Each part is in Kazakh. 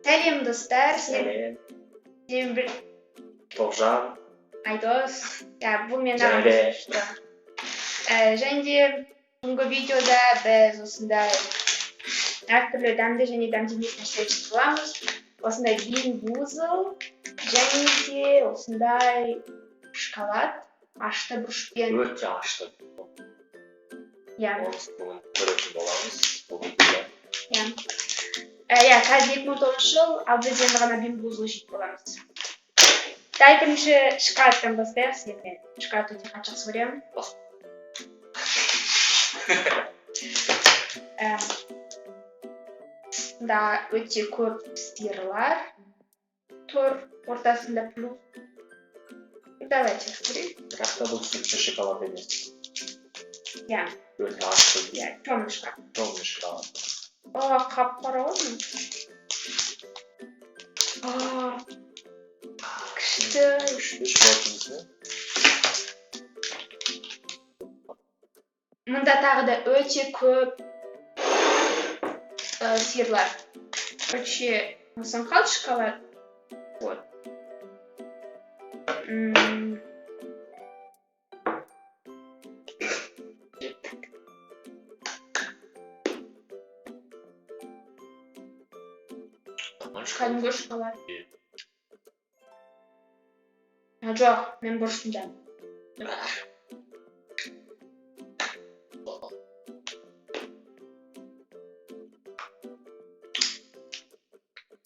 Сәлем достар, Сәлем. сен бір Тоғжан. Айдос. Бұл мен Жәре. Және де бүгінгі видеода біз осындай әртүрлі дәмді және дәмді емес нәрселер жасап боламыз. Осындай BeanBoozle және де осындай шоколад ашты бұрышпен. Өте ашты. Иә. Бүгін көретін боламыз. Бұл видеода. Иә, қазір 2009 жыл, ал біз енді ғана BeanBoozle жейіп боламыз. Бірінші шоколадтан бастайық. Мен шоколад өте қатты жақсы көремін. Да өте көп сиырлар тұр, ортасында плюс. Давайте көрейік. Бірақ та бұл сүтті шоколад емес. Иә. Өте ашты. Иә, темный шоколад. Темный шоколад. Қап-қара ғой мын. Күшті. Үш көрдіңіз бе? Мұнда тағы да өте көп сиырлар. Вообще, осыған қалды шоколад. Вот. Кәдімгі шоколад. Жоқ, мен бұрышында.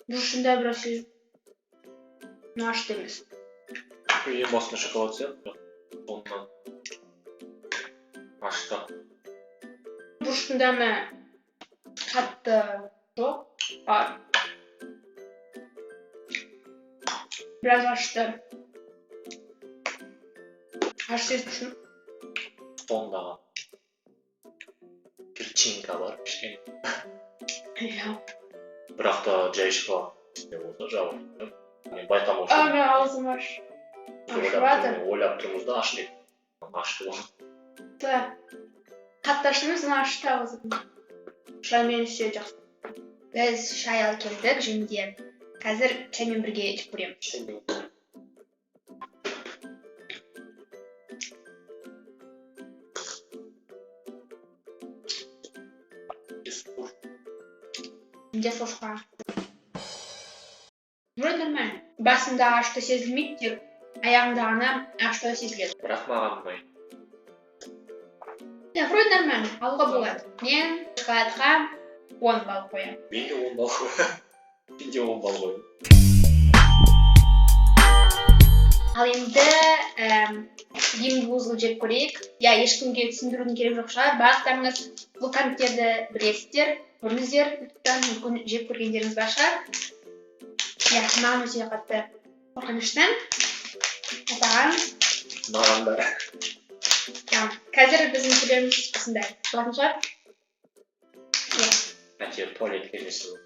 Бұрышында біраз сезім. Ашты емес. Ең басында шоколад сияқты. Онdan ашты. Бұрышында ма қатты жоқ. Бар. Biraz açtı. Açtı için. Sonda перчинка бар кішкене. Иә. Бірақ та жай шоколад не болса жауап. Мен байқамаушы едім. Мен аузым аш. Ойлап тұрмыз да аш деп. Ашты ғой. Қатты ашты емес, ашты аузым. Шаймен ішсе жақсы. Біз шай алып келдік және де қазір шаймен бірге ішіп көреміз. Где сосқа? Вроде нормально. Басында ашты сезілмейді деп, аяғында ғана ашты сезіледі. Бірақ маған ұнайды. Вроде нормально, алуға болады. Мен шоколадқа 10 балл қоямын. Мен де 10 балл қоямын. Мен де 10 балл қоямын. Ал енді BeanBoozle жеп көрейік. Иә, ешкімге түсіндірудің керек жоқ шығар. Барлықтарыңыз бұл контенттерді білесіздер, көріңіздер, мүмкін жеп көргендеріңіз бар шығар. Иә, маған өте қатты қорқынышты. Атаған. Маған да. Қазір біздің түрлеріміз осындай. Болатын шығар? Иә. Әйтеуір туалетке жесу.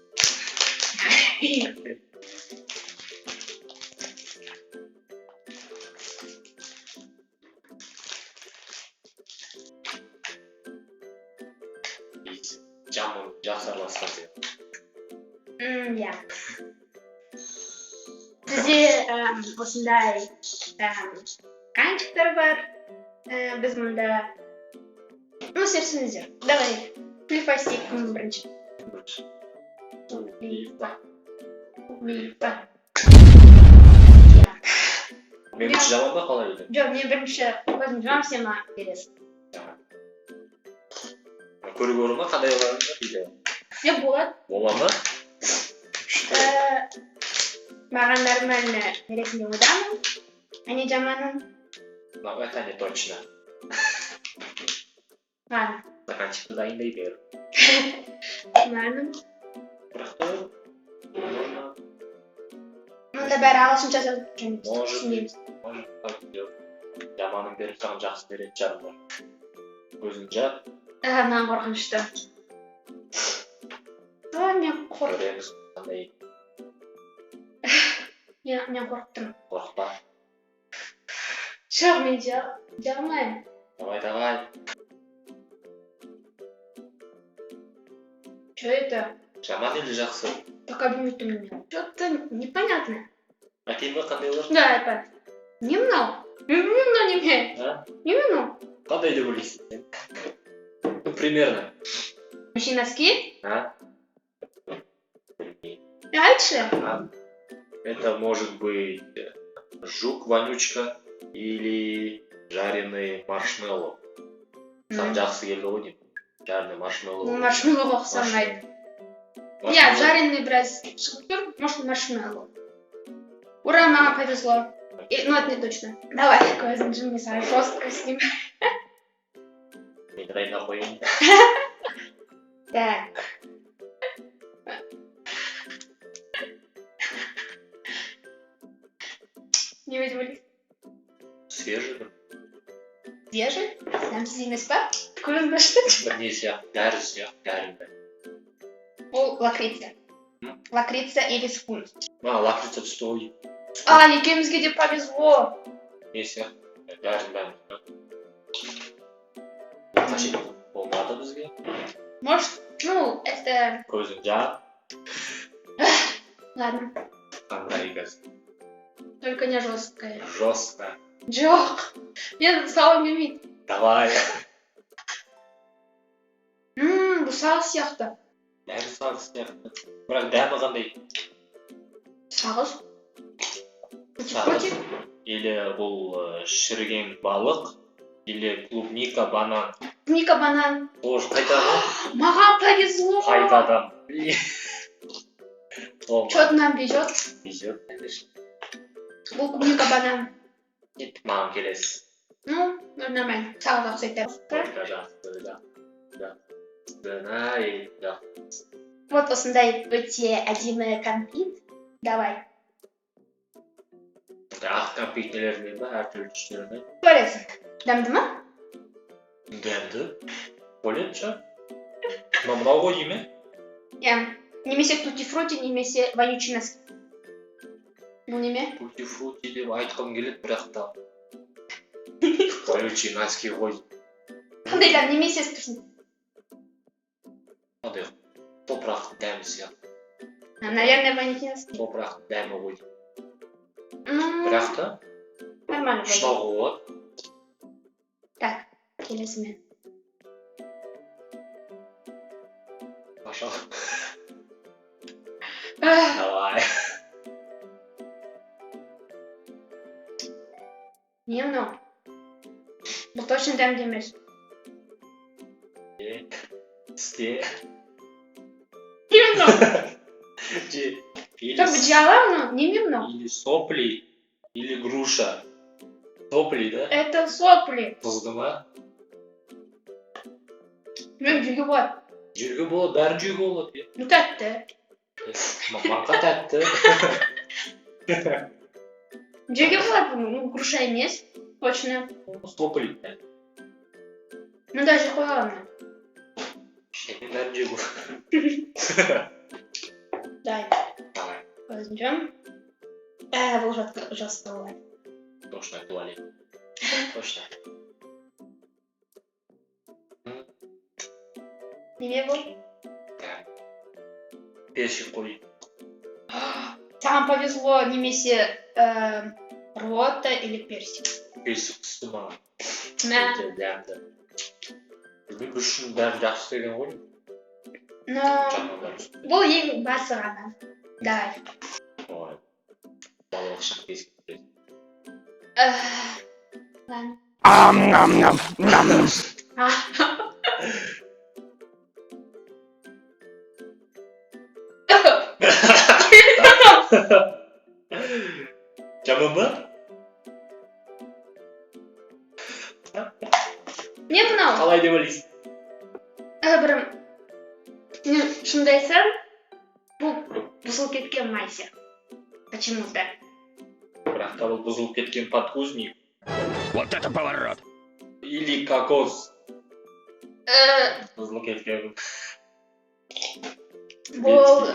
Жамын жақсы араласқан сияқты. Иә. Бізде осындай канчиктар бар. Біз мұнда серсіңіздер. Давай, клифастейік күн бірінші. Мен бірінші жаман ба қалай еді? Жоқ, мен бірінші көзім жамам, сен маған бересің. Көріп көру ма қандай оларыңыз дейді? Не болады? Бола ма? Маған нормально бересің деп ойдамын. Әне жаманым? Это не точно. Ладно. Стаканчикті дайындай бер. Ладно. Бірақ та можно. Мұнда бәрі ағылшынша жазып түсінеміз. Жаманым беріп саған жақсы беретін шығар бар. Көзін жап. Маған қорқынышты. Мен қорқып. Көреміз қандай. Мен қорқыптым. Қорықпа. Жоқ, мен жағылмаймын. Давай. Что это? Жаман или жақсы? Пока білмейтінмін мен. Что-то непонятно. Әкеме қандай олар? Да, айпа. Не мынау? Мен білмеймін мынау неме. А? Не мынау? Қандай деп ойлайсың сен? Ну, примерно. Мужчина носки? А? Айтшы. А? Это может быть жук, вонючка или жареный маршмеллоу. Сам жақсы келді ғой деймін. Жареный маршмеллоу. Ну, маршмеллоуға ұқсамайды. Маршмеллоу. Я жареный біраз шығып тұр, может маршмеллоу. Ура, мама повезло. Ну, это не точно. Давай, көзім жұммаса, жестко с ним. Мен райына қояйын. Так. Не деп ойлайсың? Свежий бір. Свежий? Дәмсіз емес па? Көзімді ашты. Бір не сияқты, дәрі сияқты, дәрі. Ол лакрица. Лакрица или спунж. Лакрица түсті ғой. Екеумізге де повезло. Не сияқты, дәрі бәрі. Қашет болмады бізге. Может, ну, это... Көзің жақ. Ладно, Қандай газ. только не жесткое. Жестко. Жоқ. Мен сауын келмейді. Давай. Бұл сағыз сияқты. Дәрі сағыз сияқты. Бірақ дәмі қандай? Сағыз? Сағыз. Или бұл шіріген балық. Или клубника, банан. Клубника, банан. Тоже қайтадан. Маған повезло. Қайтадан. Что-то нам везет. Везет, конечно. Бұл клубника, банан. Маған келесі. Ну, нормально. Сағыз ұқсайды. Только жақсы, да. Да. Вот осындай өте әдемі кәмпит. Давай. Ақ кәмпиттелерінен ба, әртүрлі түстерінен. Көресің. Дәмді ма? Дәмді. Ойлайды шығар. Мынау ғой дейме? Иә. Немесе тути-фрути, немесе вонючий носки. Бұл неме? Тути-фрути деп айтқым келеді, бірақ та вонючий носки ғой. Қандай дәм, немесе тұрсын? Қандай топырақтың дәмі сияқты. Наверное, вонючий носки. Топырақтың дәмі ғой. Ну, Бірақ та нормально. ұштауға болады. Так, келесімен. Пошел. Давай. Не мынау? Бұл точно дәмді емес. Істе. Не мынау? Или Как бы джала мынау? Неме мынау? или сопли, или груша. Сопли, да? Это сопли. Тұзды ма? Мен жеуге болады. Жеуге болады, бәрін жеуге болады. Ну тәтті. Мамаға тәтті. Жеуге болады бұны, ну груша емес. Точно. Сопли. Ну даже қойған. Шетін бәрін жеуге болады. Дай. Давай. Возьмем. Бұл жастық болады. Точно туалет. Точно. Неме бұл? Так. Персик қой. Саған повезло немесе рота или персик. Персик түсті маған. Мә. Өте дәмді. Біз үшін бәрін жақсы деген ғой. Но бұл ең басы ғана. Давай. Ой. Балалық шақ персик. Ладно. Жаман ба? Не мынау? Қалай деп ойлайсың? Бір шынымды айтсам, бұл бұзылып кеткен май сияқты. Почему-то. Бірақ та бұл бұзылып кеткен подгузник. Вот это поворот! Или кокос. Бұзылып кеткен Бұл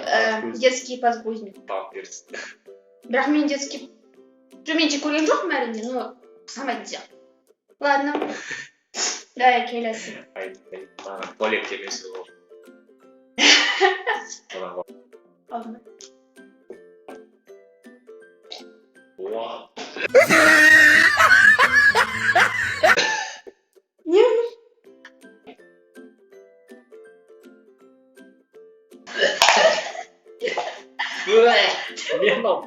детский подгузник. памперс. Бірақ мен детский... Мен жек көрген жоқпын әрине, но ұқсамайтын сияқты. Ладно. Давай, келесі. Маған туалет демесі ғой. Ona bak. Olma. Oha. Niye öyle? Niye lan?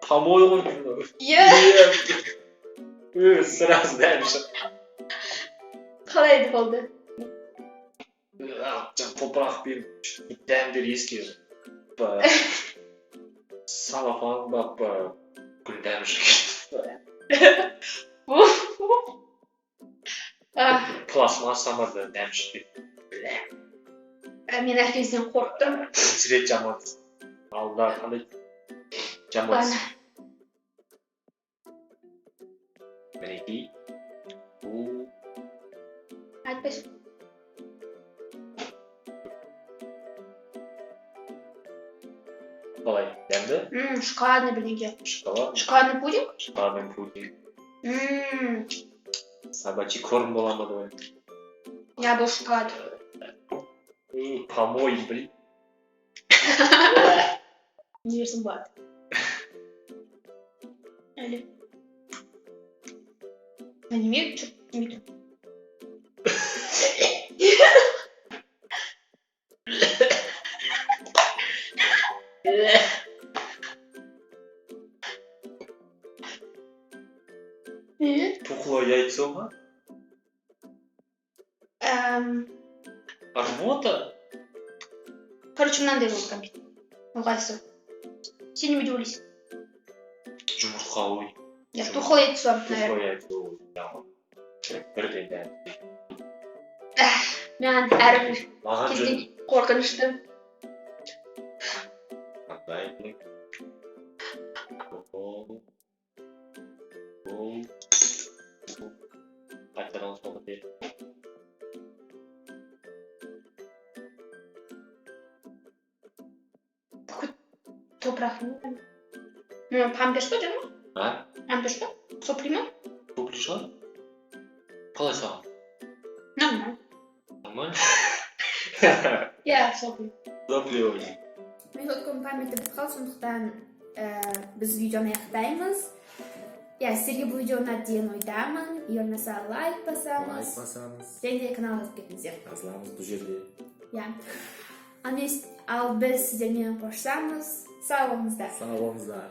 По-моему, Ya. сразу дальше. Қалай болды? Топырақ пен дәмдер ескерді. Салафан ба гүлдәм шыққан. Пластмасса ма да дәм шыққан. Мен әкесінен қорықтым. Сірет жаман. Алда қандай жаман. Мінекей. Айтпайсың. Қалай, дәмді? Шоколадный бірдеңке. Шоколад. Шоколадный пудинг? Шоколадный пудинг. Ммм. Собачий корм бола ма давай. Я был шоколад. Помой, блин. Не берсін болады. Әлі. Неме? Чүп. Тухлое яйцо ма? Рвота? Короче, мынандай болды компьютер. Ыңғайсыз. Сен неме деп ойлайсың? Жұмыртқа ой. Я тухлое яйцо, наверное. Тухлое яйцо. Бірден дәмді. Мен әрбір Маған кезден қорқынышты. Қандай блин. Қайтадан соны бер. Топырақ. Памперс па жаңа? А? Памперс па? Сопли ма? Сопли шығар? Қалай саған? Нормально. Нормально? Я сопли. Сопли ой. Mijn god komt met de verhaal сондықтан біз видеоны аяқтаймыз. Ja, сіздерге бұл видео ұнады ойдамын. Егер ұнаса лайк басамыз. Және де каналға жазып кетіңіздер. Жазыламыз бұл жерде. Ja. Ал біз сіздермен қоштасамыз. Сау болыңыздар. Сау болыңыздар.